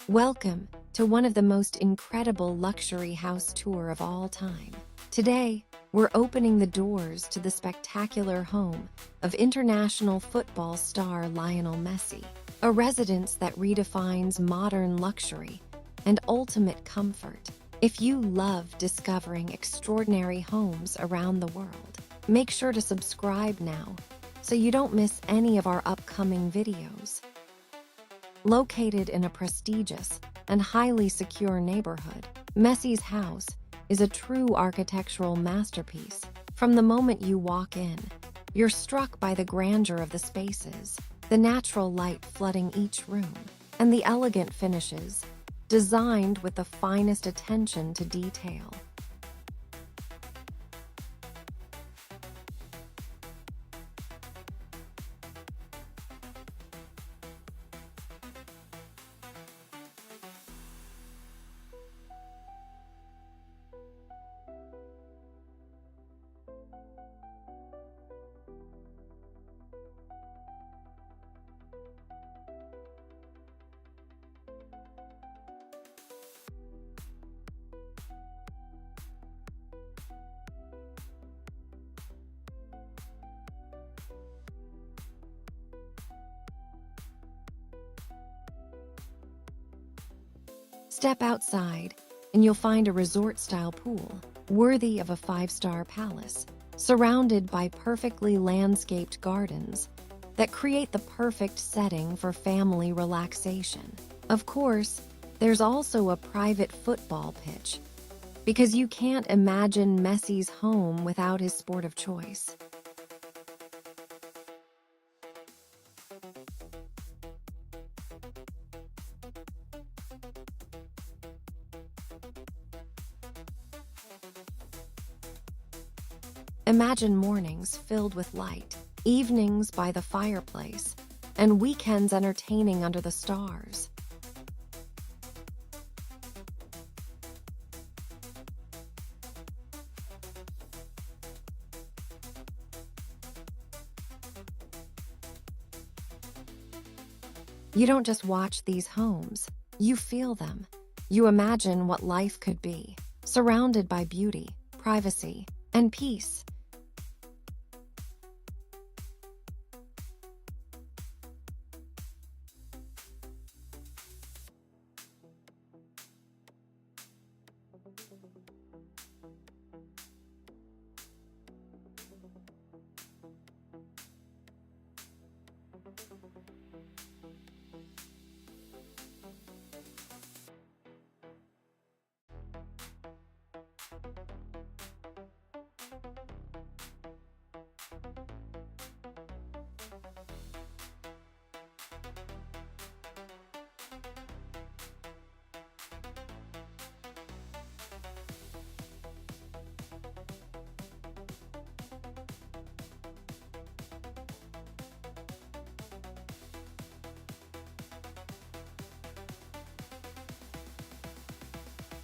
Welcome to one of the most incredible luxury house tour of all time. Today, we're opening the doors to the spectacular home of international football star Lionel Messi, a residence that redefines modern luxury and ultimate comfort. If you love discovering extraordinary homes around the world, make sure to subscribe now so you don't miss any of our upcoming videos. Located in a prestigious and highly secure neighborhood, Messi's house is a true architectural masterpiece. From the moment you walk in, you're struck by the grandeur of the spaces, the natural light flooding each room, and the elegant finishes, designed with the finest attention to detail. Step outside, and you'll find a resort-style pool, worthy of a five-star palace, surrounded by perfectly landscaped gardens that create the perfect setting for family relaxation. Of course, there's also a private football pitch, because you can't imagine Messi's home without his sport of choice. Imagine mornings filled with light, evenings by the fireplace, and weekends entertaining under the stars. You don't just watch these homes, you feel them. You imagine what life could be, surrounded by beauty, privacy, and peace.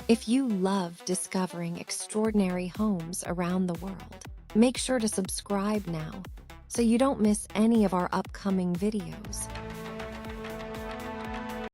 If you love discovering extraordinary homes around the world, make sure to subscribe now so you don't miss any of our upcoming videos.